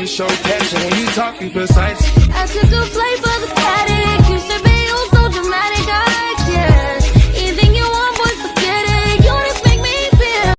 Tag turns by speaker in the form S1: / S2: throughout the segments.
S1: and show passion when you talking precise.
S2: I took a flight for the paddock. You should be all so dramatic. I care. Anything you want, boy, forget it. You just make me feel.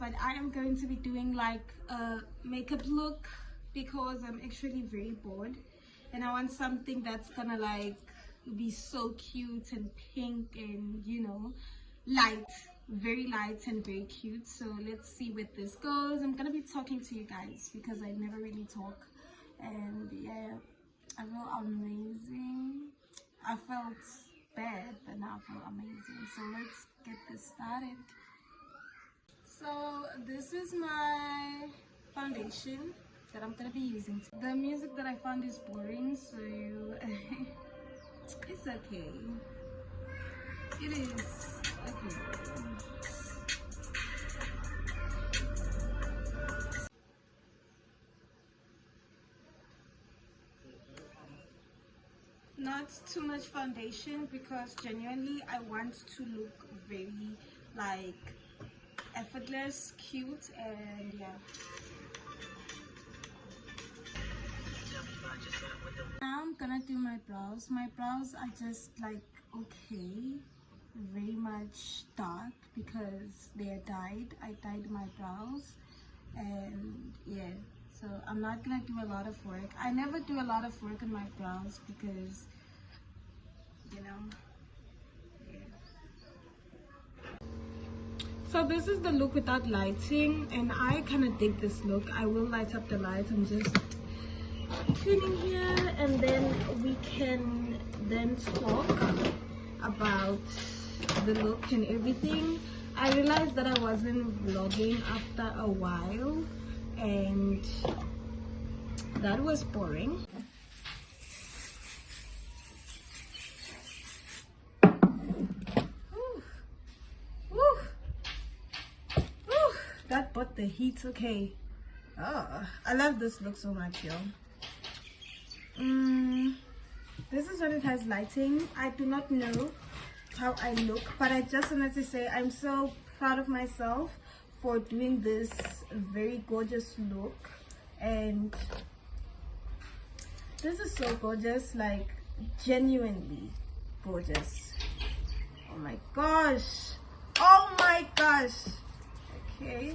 S3: But I am going to be doing like a makeup look because I'm actually very bored and I want something that's gonna like be so cute and pink and, you know, light, very light and very cute. So let's see where this goes. I'm gonna be talking to you guys because I never really talk, and yeah, I feel amazing. I felt bad, but now I feel amazing. So let's get this started. So this is my foundation that I'm gonna be using. The music that I found is boring, so it's okay. It is okay. Not too much foundation because genuinely I want to look very like effortless, cute, and yeah. Now I'm gonna do my brows. My brows are just like okay, very much dark because they are dyed. I dyed my brows, and yeah, so I'm not gonna do a lot of work. I never do a lot of work on my brows because, you know, so this is the look without lighting, and I kind of dig this look. I will light up the light. I'm just cleaning here, and then we can then talk about the look and everything. I realized that I wasn't vlogging after a while, and that was boring. That but the heat, okay. Oh, I love this look so much, yo. This is when it has lighting. I do not know how I look, but I just wanted to say I'm so proud of myself for doing this very gorgeous look, and this is so gorgeous, like genuinely gorgeous. Oh my gosh, oh my gosh. Okay.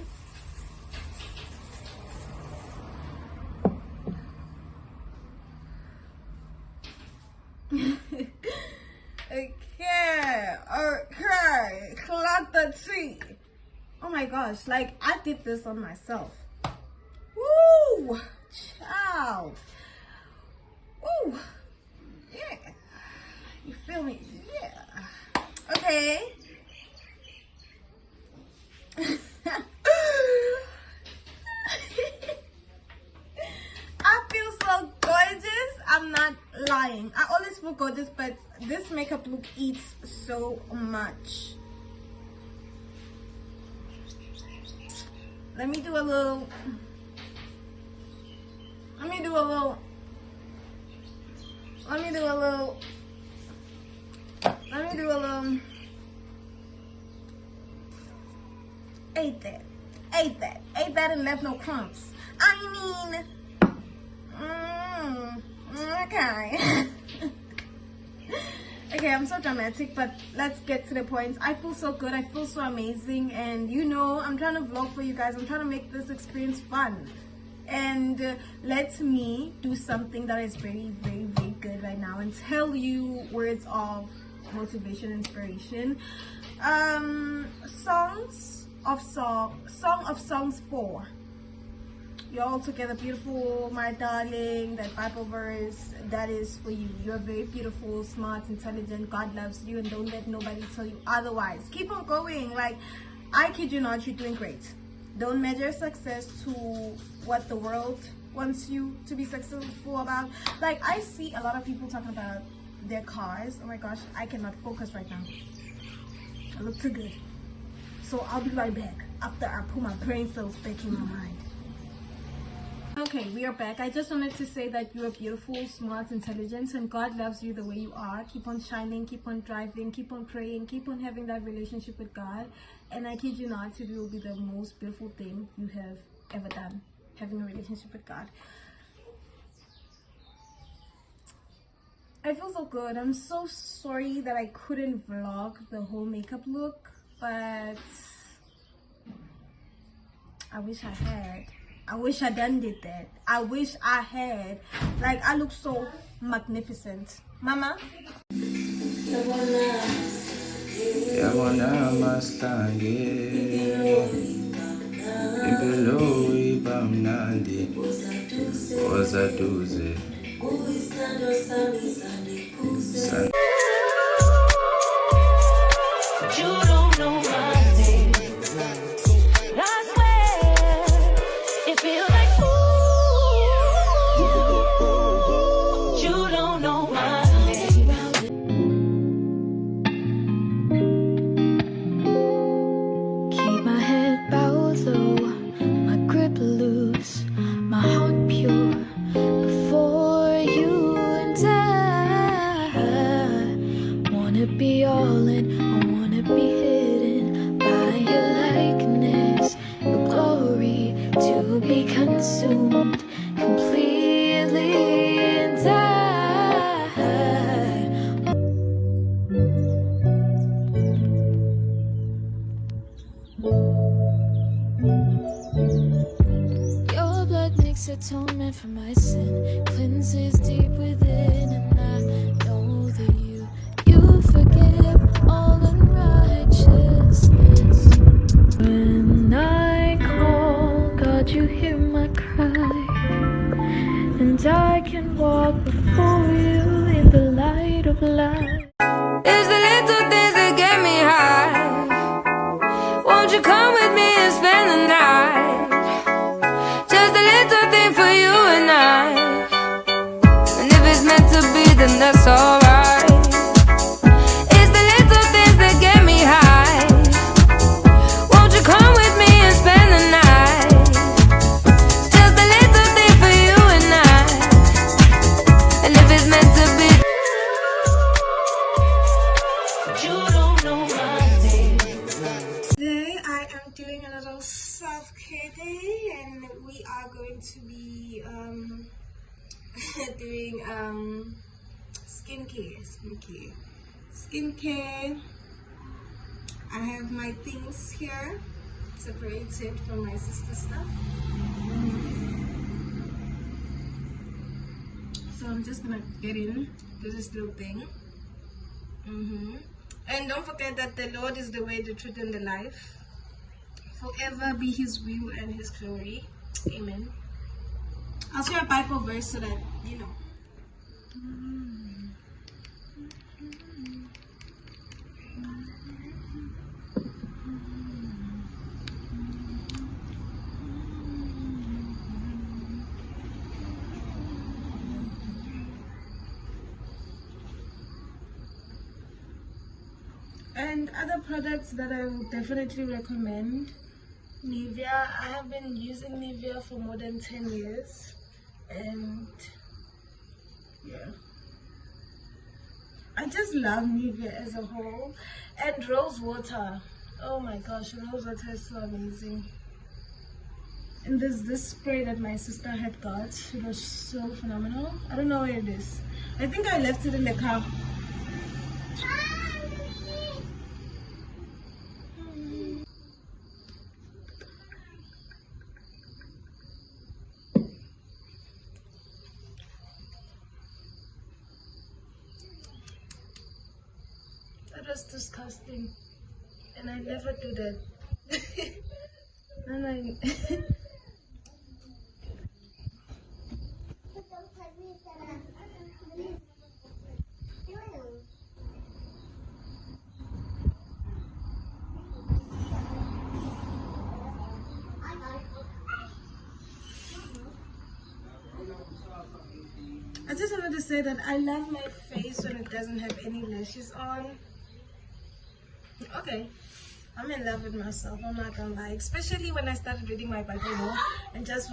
S3: Okay, clock the tea. Oh my gosh, like I did this on myself. Woo, child. Woo, yeah. You feel me? Yeah. Okay. I feel so gorgeous. I'm not lying. I always feel gorgeous, but this makeup look eats so much. Let me do a little. Ate that and left no crumbs. I mean, okay. Okay, I'm so dramatic, but let's get to the point. I feel so good. I feel so amazing, and you know, I'm trying to vlog for you guys. I'm trying to make this experience fun, and let me do something that is very, very, very good right now and tell you words of motivation, inspiration. Song of Songs 4. You're all together beautiful, my darling. That Bible verse, that is for you. You're very beautiful, smart, intelligent. God loves you, and don't let nobody tell you otherwise. Keep on going. Like, I kid you not, you're doing great. Don't measure success to what the world wants you to be successful about. Like, I see a lot of people talking about their cars. Oh my gosh, I cannot focus right now. I look too good. So I'll be right back after I put my brain cells back in my mind. Okay, we are back. I just wanted to say that you are beautiful, smart, intelligent, and God loves you the way you are. Keep on shining, keep on driving, keep on praying, keep on having that relationship with God. And I kid you not, it will be the most beautiful thing you have ever done, having a relationship with God. I feel so good. I'm so sorry that I couldn't vlog the whole makeup look, but I wish I had. I wish I done did that. I wish I had. Like, I look so magnificent. Mama?
S1: Yabona mastange impilo ibamnandi ozaduze
S2: You don't know my name. I swear, it feels like ooh. You don't know my name. Keep my head bowed low, my grip loose, my heart pure before you and I. Wanna be all in, I wanna be hidden by your likeness, your glory to be consumed completely and die. Your blood makes atonement for my sin, cleanses deep within, and I know that you forgive all unrighteousness. When I call, God, you hear my cry, and I can walk before you in the light of light. It's the little things that get me high. Won't you come with me and spend the night? Just a little thing for you and I. And if it's meant to be, then that's alright. It's the little things that get me high. Won't you come with me and spend the night? Just a little thing for you and I. And if it's meant to be, you don't know my name.
S3: Today I am doing a little self-care day, and we are going to be doing skincare. I have my things here separated from my sister's stuff, so I'm just gonna get in to this little thing. And don't forget that the Lord is the way, the truth, and the life. Forever be His will and His glory. Amen. I'll share a Bible verse so that you know. And other products that I would definitely recommend Nivea. I have been using Nivea for more than 10 years, and yeah, I just love Nivea as a whole. And rose water, oh my gosh, rose water is so amazing. And there's this spray that my sister had got. It was so phenomenal. I don't know where it is. I think I left it in the car. That was disgusting. And I never do that. And I I just wanted to say that I love my face when it doesn't have any lashes on. Okay, I'm in love with myself, I'm not gonna lie. Especially when I started reading my Bible more and just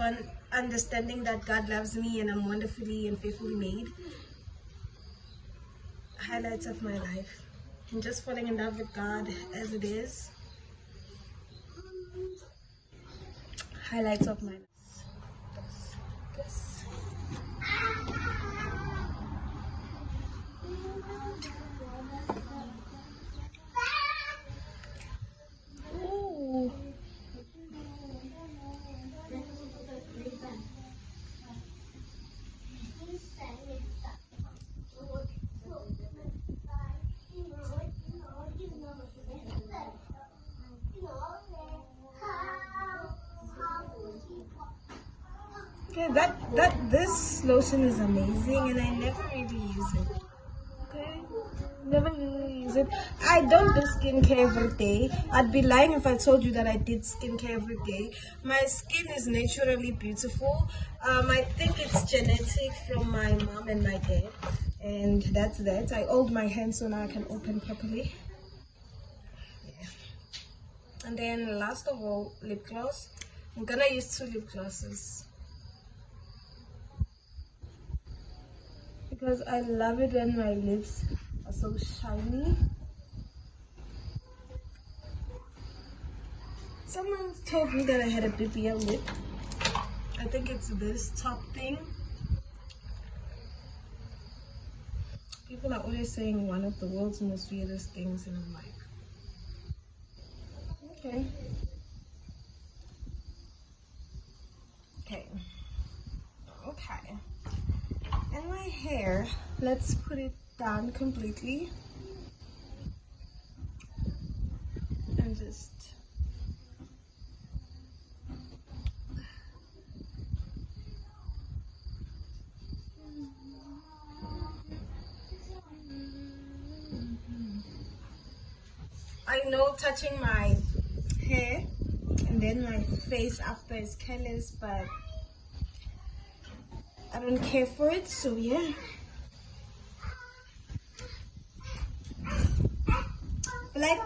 S3: understanding that God loves me and I'm wonderfully and faithfully made. Highlights of my life. I'm just falling in love with God as it is. Highlights of my life. This. Ooh. Okay, this lotion is amazing and I never really use it. Okay, never really use it. I don't do skincare every day. I'd be lying if I told you that I did skincare every day. My skin is naturally beautiful. I think it's genetic from my mom and my dad, and that's that. I oiled my hands so now I can open properly. Yeah. And then last of all, lip gloss. I'm gonna use 2 lip glosses because I love it when my lips are so shiny. Someone told me that I had a BBL lip. I think it's this top thing. People are always saying one of the world's most weirdest things, and I'm like, okay. Okay. And my hair, let's put it down completely and just I know touching my hair and then my face after is careless, but I don't care for it, so yeah. Black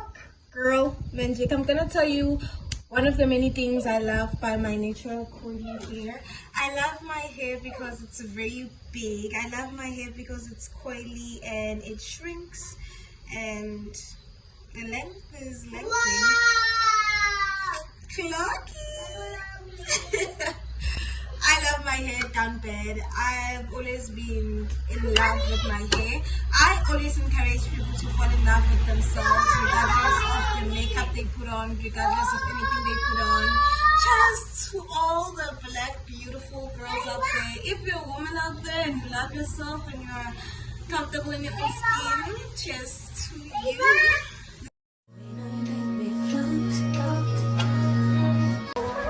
S3: girl magic. I'm gonna tell you one of the many things I love by my natural coily hair. I love my hair because it's very big. I love my hair because it's coily and it shrinks, and the length is lengthening. Clocky! I love my hair down bad. I've always been in love with my hair. I always encourage people to fall in love with themselves, regardless of the makeup they put on, regardless of anything they put on. Just to all the black beautiful girls out there, if you're a woman out there and you love yourself and you're comfortable in your own skin, cheers to you.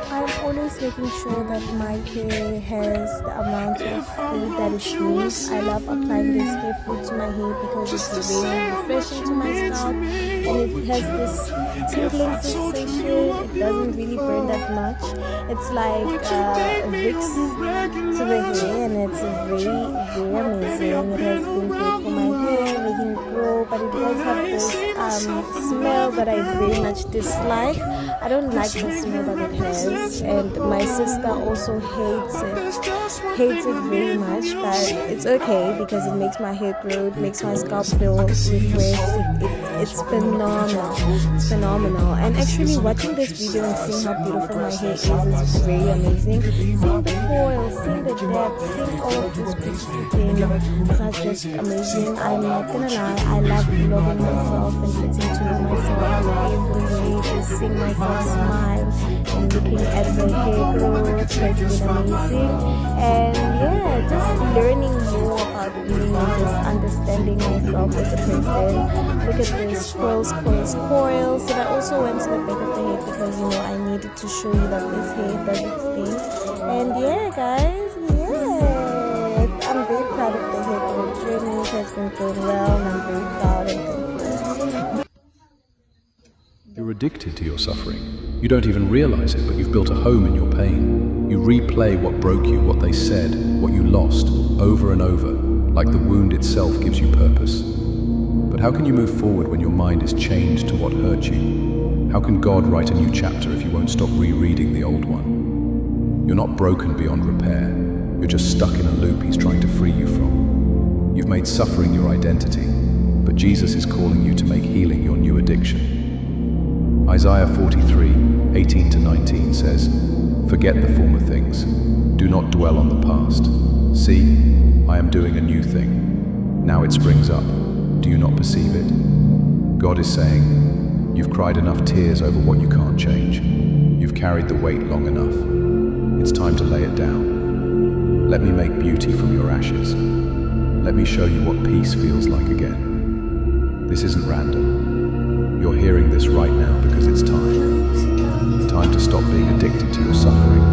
S3: I'm always making sure that my hair has the amount of food that it needs. I love applying this hair food to my hair because it's very refreshing to my scalp and it has this tingling sensation. It doesn't really burn that much. It's like Vicks to the hair, and it's very amazing. It has been great for my hair, making it grow, but it does have this
S2: smell that I very much dislike. I don't like the smell that it has, and my sister also hates it very much, but it's okay because it makes my hair grow, it makes my scalp feel refreshed. It's phenomenal. It's phenomenal. And actually watching this video and seeing how beautiful my hair is very amazing. Seeing the coil, seeing the depth, seeing all of these beautiful things are just amazing. I'm not gonna lie, I love vlogging myself and getting to know myself every way, just seeing myself smile and looking at the hair growth has been amazing. And yeah, just learning more about me and just understanding myself as a person. Look at this, coils. And I also went to the back of the head because, you know, I needed to show you that this hair does its thing. And yeah, guys, yeah, I'm very proud of the hair growth journey. It has been going well, and I'm very proud and thankful.
S4: You're addicted to your suffering. You don't even realize it, but you've built a home in your pain. You replay what broke you, what they said, what you lost, over and over, like the wound itself gives you purpose. But how can you move forward when your mind is chained to what hurt you? How can God write a new chapter if you won't stop rereading the old one? You're not broken beyond repair. You're just stuck in a loop He's trying to free you from. You've made suffering your identity, but Jesus is calling you to make healing your new addiction. Isaiah 43:18-19 says, "Forget the former things. Do not dwell on the past. See, I am doing a new thing. Now it springs up. Do you not perceive it?" God is saying, you've cried enough tears over what you can't change. You've carried the weight long enough. It's time to lay it down. Let me make beauty from your ashes. Let me show you what peace feels like again. This isn't random. You're hearing this right now because it's time. Time to stop being addicted to your suffering